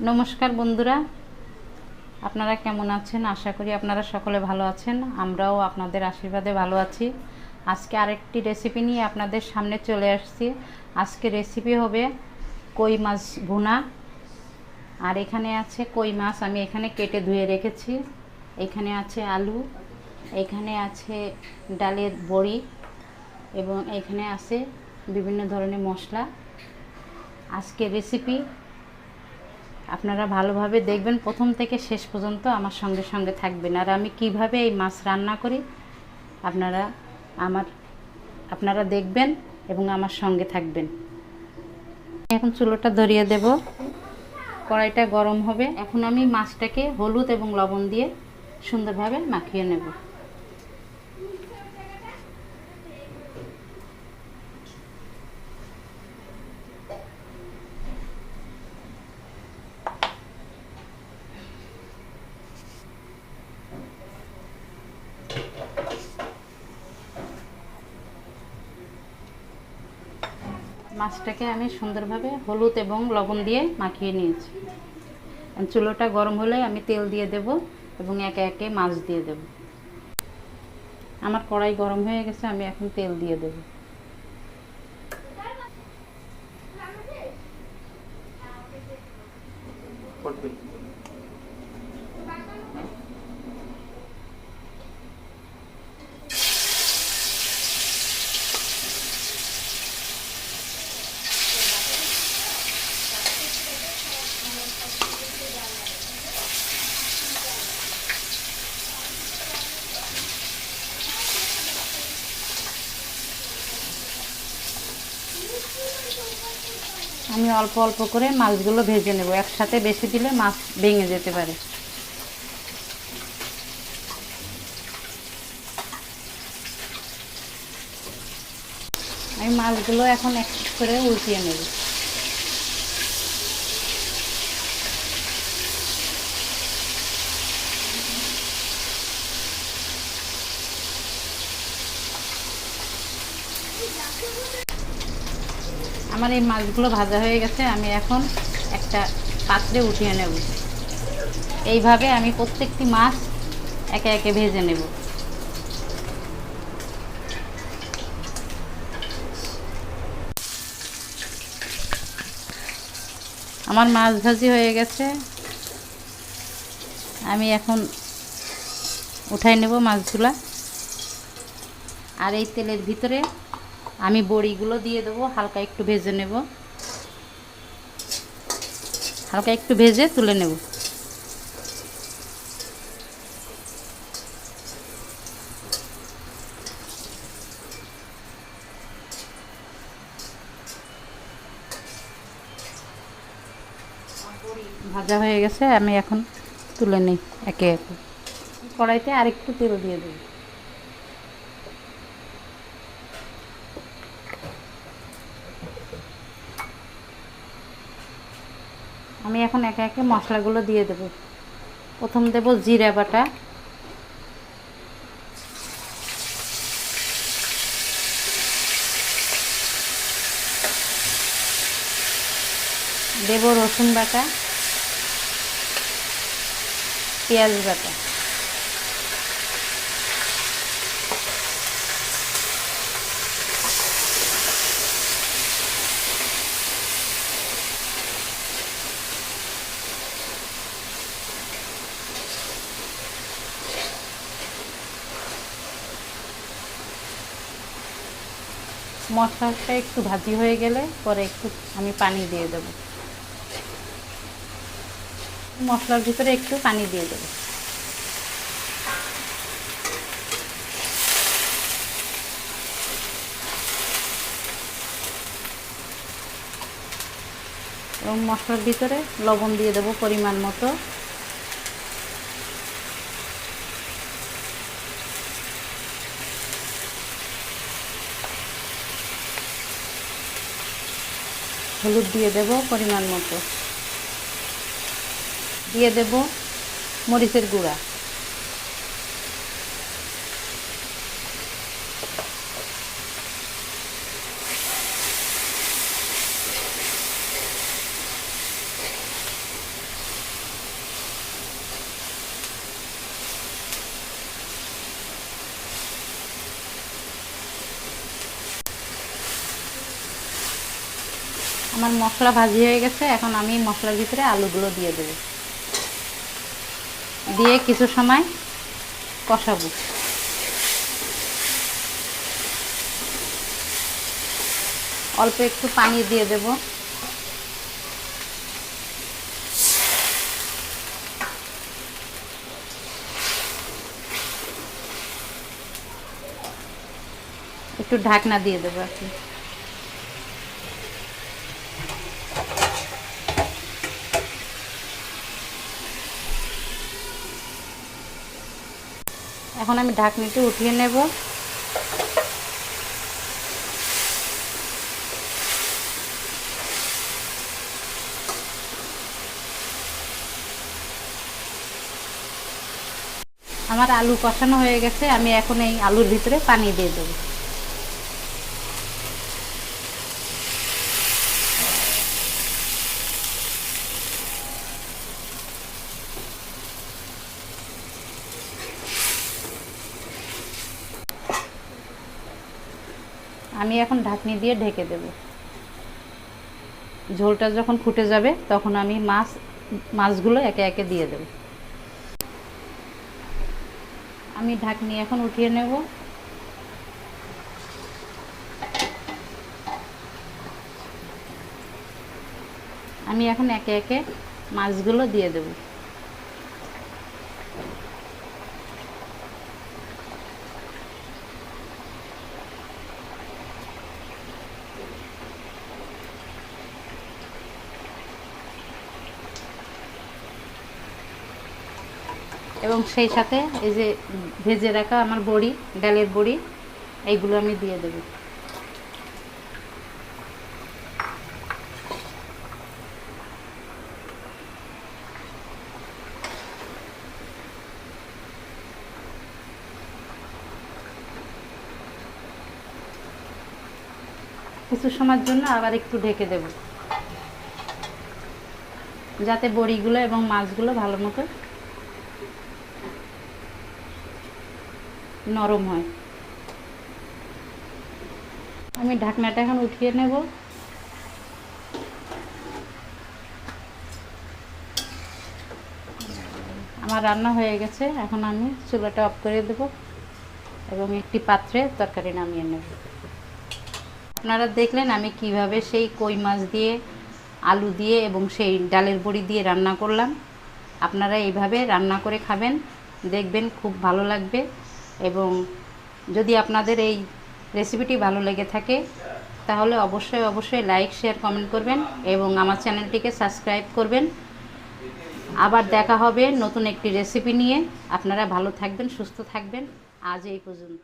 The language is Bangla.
নমস্কার বন্ধুরা, আপনারা কেমন আছেন? আশা করি আপনারা সকলে ভালো আছেন। আমরাও আপনাদের আশীর্বাদে ভালো আছি। আজকে আরেকটি রেসিপি নিয়ে আপনাদের সামনে চলে আসছি। আজকে রেসিপি হবে কই মাছ ভুনা। আর এখানে আছে কই মাছ, আমি এখানে কেটে ধুয়ে রেখেছি। এখানে আছে আলু, এখানে আছে ডালের বড়ি এবং এখানে আছে বিভিন্ন ধরনের মশলা। আজকে রেসিপি আপনারা ভালোভাবে দেখবেন, প্রথম থেকে শেষ পর্যন্ত আমার সঙ্গে সঙ্গে থাকবেন। আর আমি কিভাবে এই মাছ রান্না করি আপনারা দেখবেন এবং আমার সঙ্গে থাকবেন। এখন চুলোটা ধরিয়ে দেব, কড়াইটা গরম হবে। এখন আমি মাছটাকে হলুদ এবং লবণ দিয়ে সুন্দরভাবে মাখিয়ে নেব। মাছটাকে আমি সুন্দরভাবে হলুদ এবং লবণ দিয়ে মাখিয়ে নিয়েছি। চুলোটা গরম হলে আমি তেল দিয়ে দেব এবং একে একে মাছ দিয়ে দেব। আমার কড়াই গরম হয়ে গেছে, আমি এখন তেল দিয়ে দেব। আমি অল্প অল্প করে মাছগুলো ভেজে নেব, একসাথে বেশি দিলে মাছ ভেঙে যেতে পারে। আমি মাছগুলো এখন এক করে উল্টিয়ে নেব। আমার এই মাছগুলো ভাজা হয়ে গেছে, আমি এখন একটা পাত্রে উঠিয়ে নেব। এইভাবে আমি প্রত্যেকটি মাছ একে একে ভেজে নেব। আমার মাছ ভাজি হয়ে গেছে, আমি এখন উঠাই নেব মাছগুলা। আর এই তেলের ভিতরে আমি বড়িগুলো দিয়ে দেবো, হালকা একটু ভেজে নেব, হালকা একটু ভেজে তুলে নেব। ভাজা হয়ে গেছে, আমি এখন তুলে নিই একে একে। কড়াইতে আরেকটু তেল দিয়ে দেব। আমি এখন একে একে মশলাগুলো দিয়ে দেব। প্রথম দেব জিরা বাটা, দেব রসুন বাটা, পেঁয়াজ বাটা, মশলাটা একটু ভাজি হয়ে গেলে পরে একটু আমি পানি দিয়ে দেব। মশলার ভিতরে একটু পানি দিয়ে দেব। এবং মশলার ভিতরে লবণ দিয়ে দেব পরিমাণ মতো। হলুদ দিয়ে দেব পরিমাণ মতো। দিয়ে দেব মরিচের গুঁড়া। আমার মশলা ভাজি হয়ে গেছে, এখন আমি মশলার ভিতরে আলুগুলো দিয়ে দেব, দিয়ে কিছু সময় কষাবো। অল্প একটু পানি দিয়ে দেব। একটু ঢাকনা দিয়ে দেবো আর কি। এখন আমি ঢাকনিটা উঠিয়ে নেব। আমার আলু কষানো হয়ে গেছে, আমি এখন এই আলুর ভিতরে পানি দিয়ে দেবো। আমি এখন ঢাকনি দিয়ে ঢেকে দেব। ঝোলটা যখন ফুটে যাবে তখন আমি মাছগুলো একে একে দিয়ে দেব। আমি ঢাকনি এখন উঠিয়ে নেব। আমি এখন একে একে মাছগুলো দিয়ে দেব। এবং সেই সাথে এই যে ভেজে রাখা আমার বড়ি, ডালের বড়ি, এইগুলো আমি দিয়ে দেব। কিছু সময়ের জন্য আবার একটু ঢেকে দেব, যাতে বড়িগুলো এবং মাছগুলো ভালো মতো নরম হয়। আমি ঢাকনাটা এখন উঠিয়ে নেব। আমার রান্না হয়ে গেছে, এখন আমি চুলাটা অফ করে দেব এবং একটি পাত্রে তরকারি নামিয়ে নেব। আপনারা দেখলেন আমি কিভাবে সেই কই মাছ দিয়ে, আলু দিয়ে এবং সেই ডালের বড়ি দিয়ে রান্না করলাম। আপনারা এইভাবে রান্না করে খাবেন, দেখবেন খুব ভালো লাগবে। এবং যদি আপনাদের এই রেসিপিটি ভালো লেগে থাকে তাহলে অবশ্যই লাইক, শেয়ার, কমেন্ট করবেন এবং আমার চ্যানেলটিকে সাবস্ক্রাইব করবেন। আবার দেখা হবে নতুন একটি রেসিপি নিয়ে। আপনারা ভালো থাকবেন, সুস্থ থাকবেন। আজ এই পর্যন্ত।